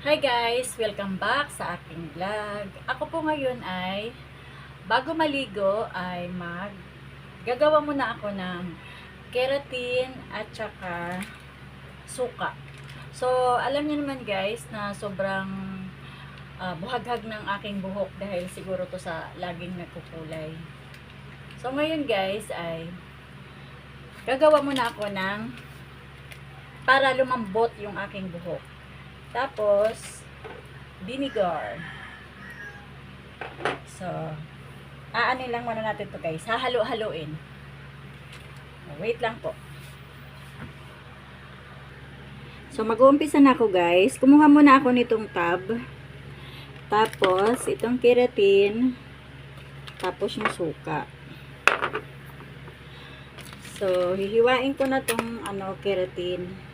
Hi guys! Welcome back sa aking vlog. Ako po ngayon ay, bago maligo ay gagawa muna ako ng keratin at saka suka. So, alam niyo naman guys na sobrang buhaghag ng aking buhok dahil siguro to sa laging nagkukulay. So, ngayon guys ay gagawa muna ako ng para lumambot yung aking buhok. Tapos, vinegar. So, aanin lang muna natin to guys. Hahalo-haloin. Wait lang po. So, mag-uumpisa na ako guys. Kumuha muna ako nitong tab. Tapos, itong keratin. Tapos, yung suka. So, hihiwain ko na tong keratin.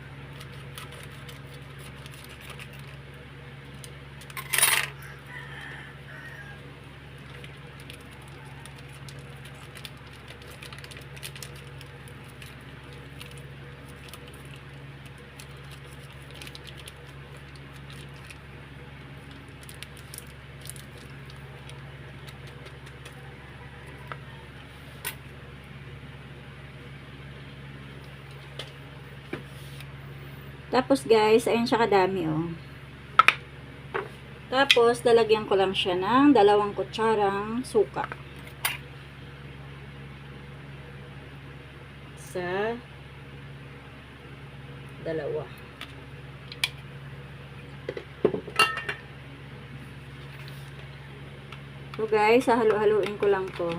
Tapos guys, ayun siya kadami oh. Tapos lalagyan ko lang siya ng 2 kutsarang suka. Sa 2. So guys, halo-haloin ko lang to.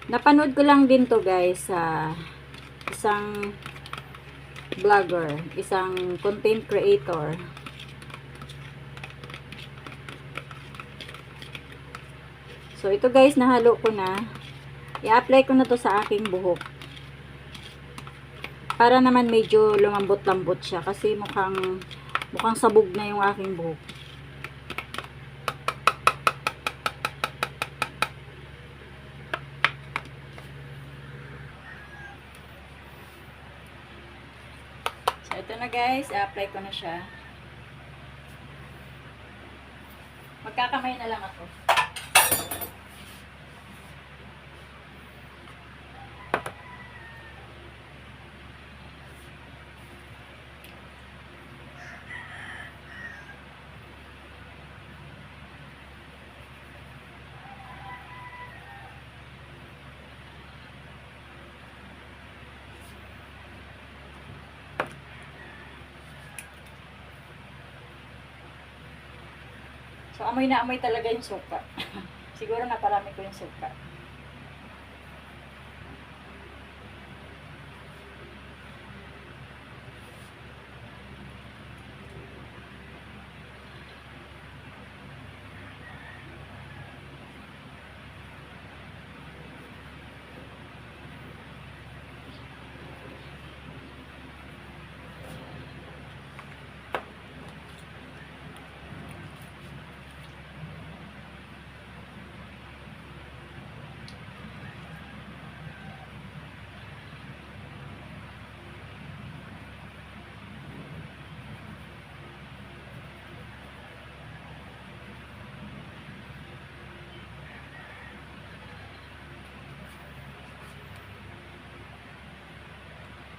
Napanood ko lang din to guys sa isang vlogger, isang content creator. So ito guys, nahalo ko na. I-apply ko na to sa aking buhok. Para naman medyo lumambot-lambot siya kasi mukhang sabog na yung aking buhok. So, ito na guys, i-apply ko na siya. Magkakamay na lang ako. So, amoy na amoy talaga yung suka. Siguro naparami ko yung suka.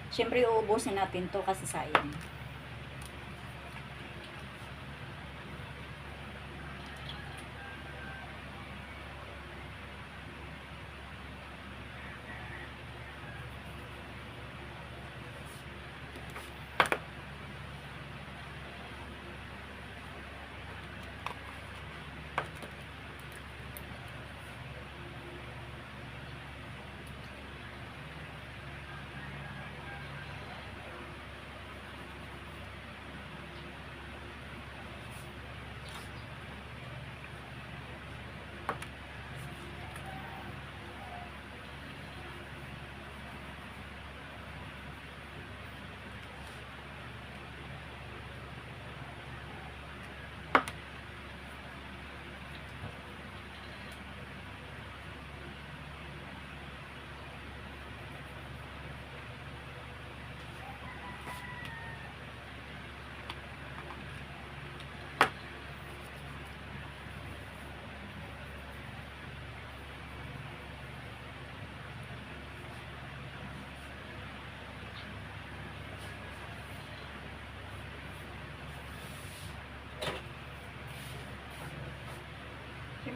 Siyempre, uubusin natin to kasi sayang.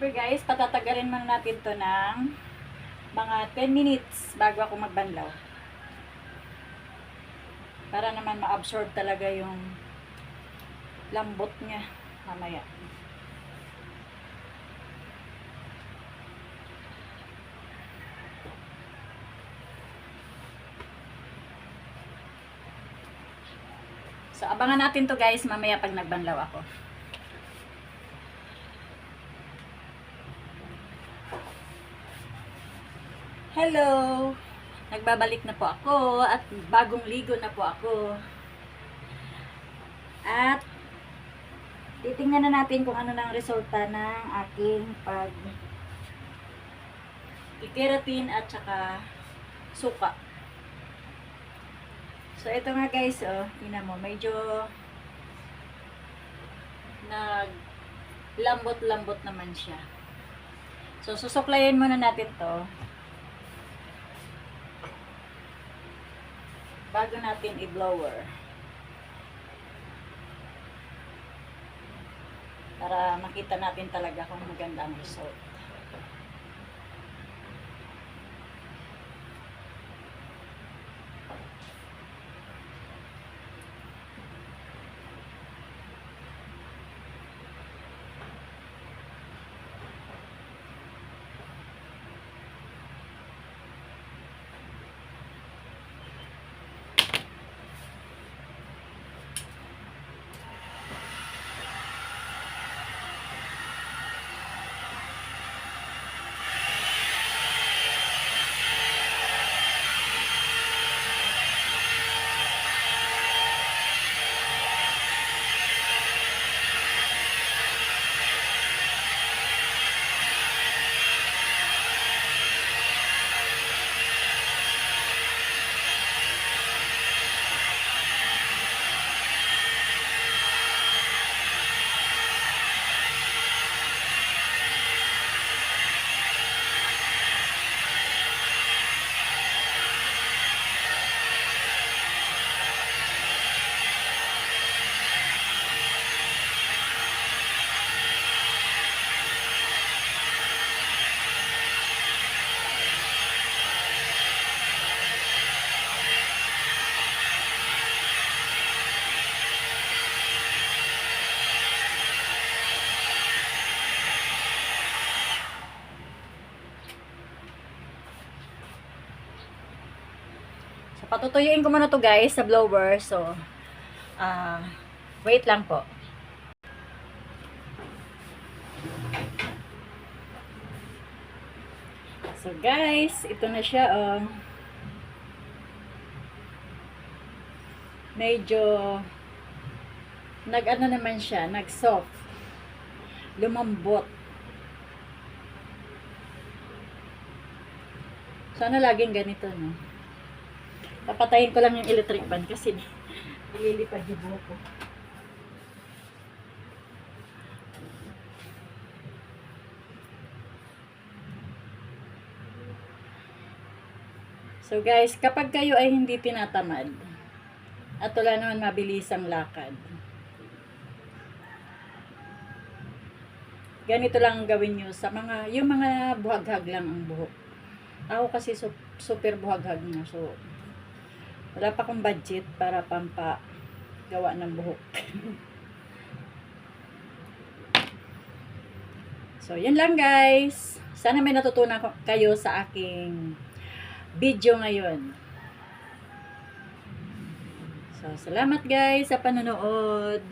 Siyempre guys, patatagalin muna natin to ng mga 10 minutes bago ako magbanlaw. Para naman ma-absorb talaga yung lambot niya mamaya. So, abangan natin to guys mamaya pag nagbanlaw ako. Hello! Nagbabalik na po ako at bagong ligo na po ako. At titingnan na natin kung ano nang resulta ng aking keratin at saka suka. So, ito nga guys, oh, tingnan mo, medyo lambot-lambot naman siya. So, susuklayin muna natin to bago natin i-blower. Para makita natin talaga kung maganda ang result. So, patutuyuin ko muna to guys sa blower. So, wait lang po. So guys, ito na siya, oh. Medyo nag-ano naman siya, nag-soft. Lumambot. Sana laging ganito, no? Papatayin ko lang yung electric fan kasi nililipad yung buhok ko. So guys, kapag kayo ay hindi tinatamad at wala naman mabilisang lakad, ganito lang ang gawin nyo sa yung mga buhaghag lang ang buhok. Ako kasi super buhaghag na, so wala pa akong budget para gawa ng buhok. So, yan lang guys. Sana may natutunan kayo sa aking video ngayon. So, salamat guys sa panonood.